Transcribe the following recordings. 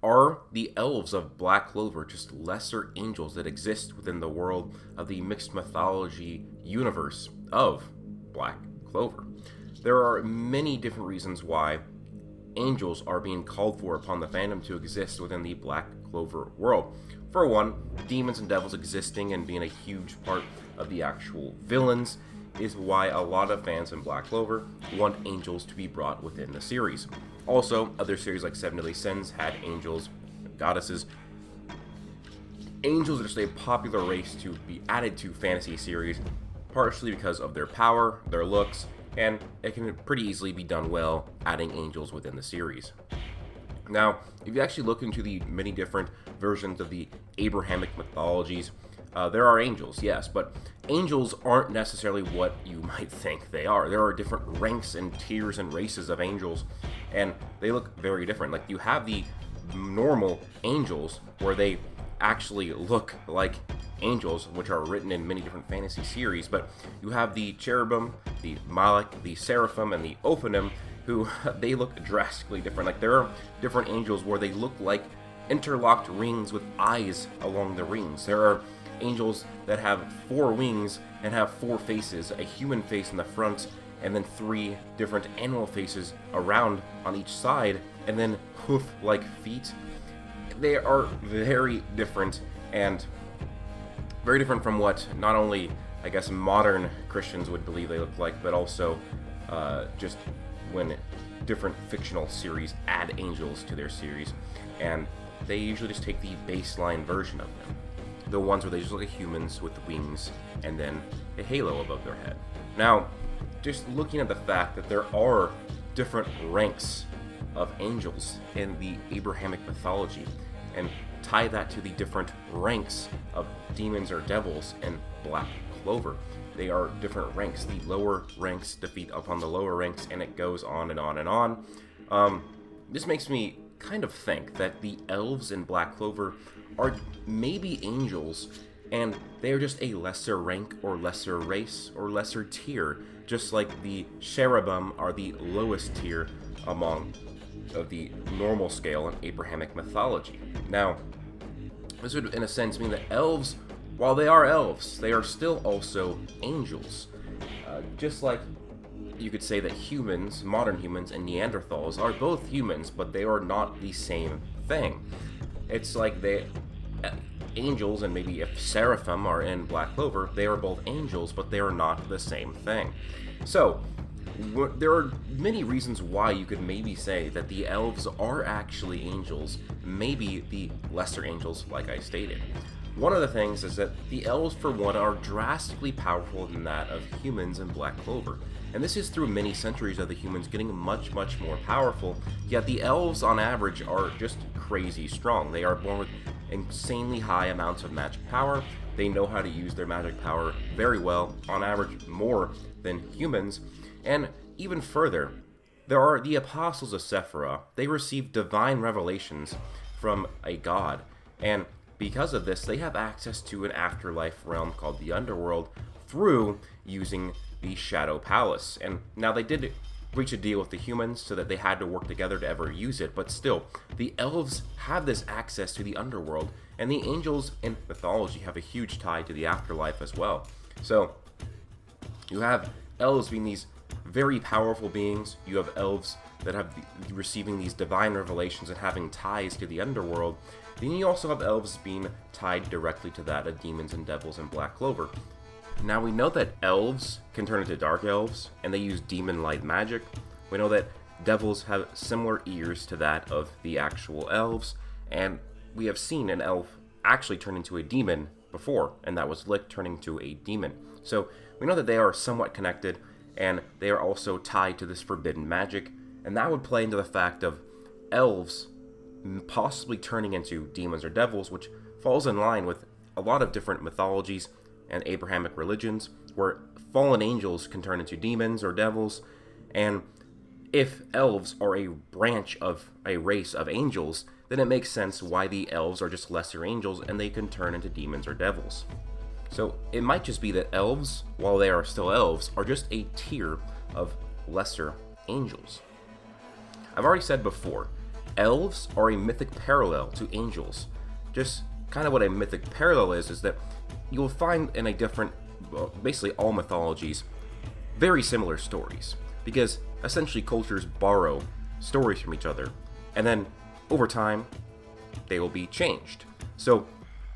Are the elves of Black Clover just lesser angels that exist within the world of the mixed mythology universe of Black Clover? There are many different reasons why angels are being called for upon the fandom to exist within the Black Clover world. For one, demons and devils existing and being a huge part of the actual villains is why a lot of fans in Black Clover want angels to be brought within the series. Also, other series like Seven Deadly Sins had angels, goddesses. Angels are just a popular race to be added to fantasy series, partially because of their power, their looks, and it can pretty easily be done well adding angels within the series. Now, if you actually look into the many different versions of the Abrahamic mythologies, there are angels, yes, but angels aren't necessarily what you might think they are. There are different ranks and tiers and races of angels, and they look very different. Like, you have the normal angels, where they actually look like angels, which are written in many different fantasy series, but you have the cherubim, the malach, the seraphim, and the ophanim, who they look drastically different. Like, there are different angels where they look like interlocked rings with eyes along the rings. There are angels that have 4 wings and have 4 faces, a human face in the front, and then 3 different animal faces around on each side, and then hoof-like feet. They are very different, and very different from what not only, I guess, modern Christians would believe they look like, but also just when different fictional series add angels to their series, and they usually just take the baseline version of them. The ones where they just look like humans with wings and then a halo above their head. Now, just looking at the fact that there are different ranks of angels in the Abrahamic mythology, and tie that to the different ranks of demons or devils in Black Clover. They are different ranks. The lower ranks defeat upon the lower ranks, and it goes on and on and on. This makes me kind of think that the elves in Black Clover are maybe angels, and they are just a lesser rank or lesser race or lesser tier, just like the cherubim are the lowest tier among of the normal scale in Abrahamic mythology. Now, this would in a sense mean that elves, while they are elves, they are still also angels. Just like you could say that humans, modern humans, and Neanderthals are both humans, but they are not the same thing. It's like angels, and maybe if seraphim are in Black Clover, they are both angels, but they are not the same thing. So, there are many reasons why you could maybe say that the elves are actually angels, maybe the lesser angels, like I stated. One of the things is that the elves, for one, are drastically powerful than that of humans in Black Clover. And this is through many centuries of the humans getting much, much more powerful, yet the elves, on average, are just crazy strong. They are born with insanely high amounts of magic power. They know how to use their magic power very well, on average more than humans. And even further, there are the apostles of Sephirot. They receive divine revelations from a god, and because of this, they have access to an afterlife realm called the Underworld through using the Shadow Palace. And now they did reach a deal with the humans so that they had to work together to ever use it, but still, the elves have this access to the Underworld, and the angels in mythology have a huge tie to the afterlife as well. So, you have elves being these very powerful beings. You have elves that have receiving these divine revelations and having ties to the Underworld. Then you also have elves being tied directly to that of demons and devils in Black Clover. Now, we know that elves can turn into dark elves, and they use demon light magic. We know that devils have similar ears to that of the actual elves, and we have seen an elf actually turn into a demon before, and that was Lick turning into a demon. So we know that they are somewhat connected, and they are also tied to this forbidden magic, and that would play into the fact of elves possibly turning into demons or devils, which falls in line with a lot of different mythologies and Abrahamic religions, where fallen angels can turn into demons or devils. And if elves are a branch of a race of angels, then it makes sense why the elves are just lesser angels and they can turn into demons or devils. So it might just be that elves, while they are still elves, are just a tier of lesser angels. I've already said before, elves are a mythic parallel to angels. Just kind of what a mythic parallel is that you'll find in a different, well, basically all mythologies, very similar stories. Because essentially cultures borrow stories from each other, and then over time, they will be changed. So,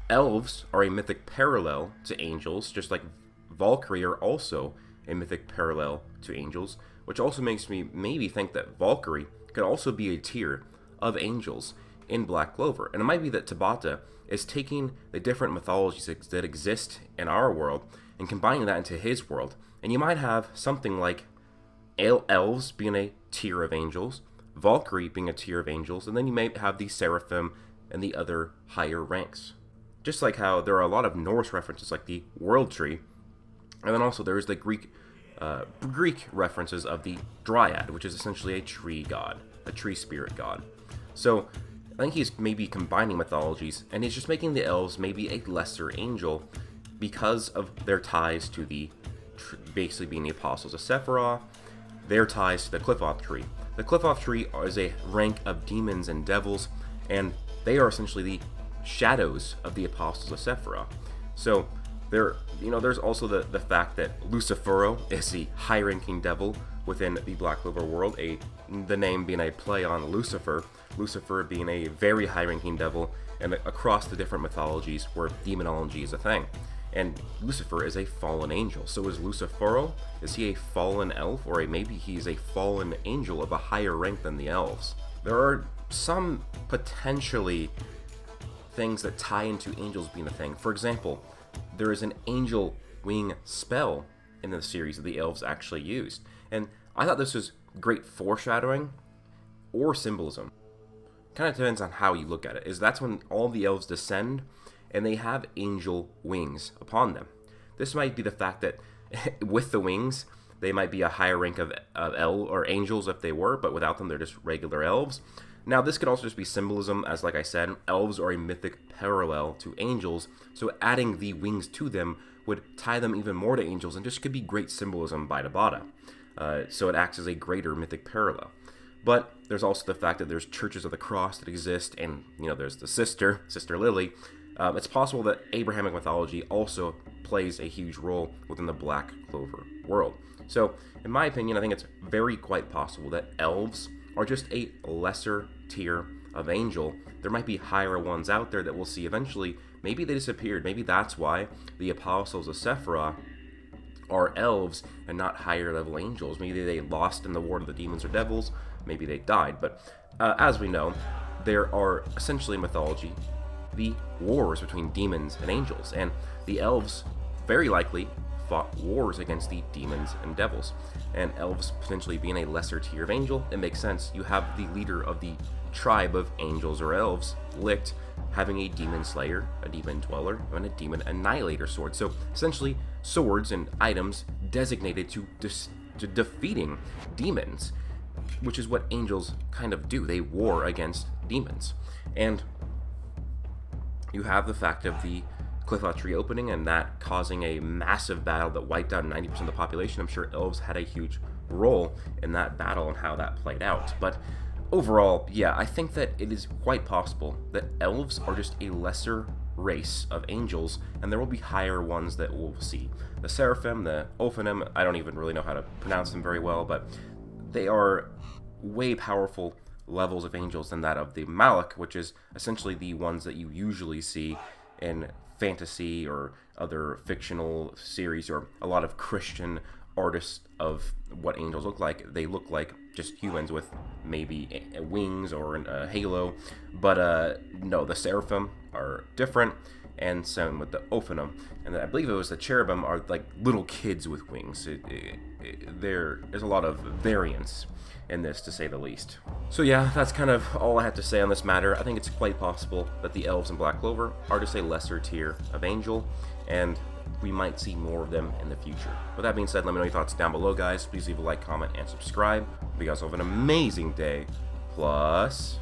elves are a mythic parallel to angels, just like Valkyrie are also a mythic parallel to angels, which also makes me maybe think that Valkyrie could also be a tier of angels in Black Clover. And it might be that Tabata is taking the different mythologies that exist in our world and combining that into his world. And you might have something like elves being a tier of angels, Valkyrie being a tier of angels, and then you may have the seraphim and the other higher ranks. Just like how there are a lot of Norse references like the world tree, and then also there's the Greek references of the dryad, which is essentially a tree god, a tree spirit god. So I think he's maybe combining mythologies, and he's just making the elves maybe a lesser angel because of their ties to the, basically being the apostles of Sephiroth, their ties to the Qliphoth tree. The Qliphoth tree is a rank of demons and devils, and they are essentially the shadows of the apostles of Sephiroth. So there's also the fact that Lucifero is the high-ranking devil within the Black Clover world, the name being a play on Lucifer being a very high-ranking devil, and across the different mythologies where demonology is a thing. And Lucifer is a fallen angel. So is Lucifero? Is he a fallen elf? Or maybe he's a fallen angel of a higher rank than the elves? There are some potentially things that tie into angels being a thing. For example, there is an angel wing spell in the series that the elves actually used. And I thought this was great foreshadowing or symbolism. Kind of depends on how you look at it. That's when all the elves descend and they have angel wings upon them. This might be the fact that with the wings, they might be a higher rank of or angels if they were, but without them, they're just regular elves. Now, this could also just be symbolism, as like I said, elves are a mythic parallel to angels, so adding the wings to them would tie them even more to angels, and just could be great symbolism by Tabata. So it acts as a greater mythic parallel. But there's also the fact that there's churches of the cross that exist, and there's the Sister Lily. It's possible that Abrahamic mythology also plays a huge role within the Black Clover world. So, in my opinion, I think it's very quite possible that elves are just a lesser tier of angel. There might be higher ones out there that we'll see eventually. Maybe they disappeared. Maybe that's why the apostles of Sephiroth are elves and not higher level angels. Maybe they lost in the war of the demons or devils. Maybe they died. But as we know, there are essentially in mythology the wars between demons and angels, and the elves very likely fought wars against the demons and devils. And elves potentially being a lesser tier of angel, it makes sense. You have the leader of the tribe of angels or elves, Licht, having a demon slayer, a demon dweller, and a demon annihilator sword. So essentially swords and items designated to defeating demons, which is what angels kind of do. They war against demons. And you have the fact of the Qliphoth tree opening and that causing a massive battle that wiped out 90% of the population. I'm sure elves had a huge role in that battle and how that played out. But overall, yeah, I think that it is quite possible that elves are just a lesser race of angels, and there will be higher ones that we'll see. The Seraphim, the Ophanim, I don't even really know how to pronounce them very well, but they are way powerful levels of angels than that of the Malak, which is essentially the ones that you usually see in fantasy or other fictional series, or a lot of Christian artists of what angels look like. They look like just humans with maybe wings or a halo, but no, the Seraphim are different, and same with the Ophanim, and I believe it was the Cherubim are like little kids with wings. There's a lot of variance in this, to say the least. So yeah, that's kind of all I have to say on this matter. I think it's quite possible that the elves in Black Clover are just a lesser tier of angel, and we might see more of them in the future. With that being said, let me know your thoughts down below, guys. Please leave a like, comment, and subscribe. Hope you guys have an amazing day. Plus...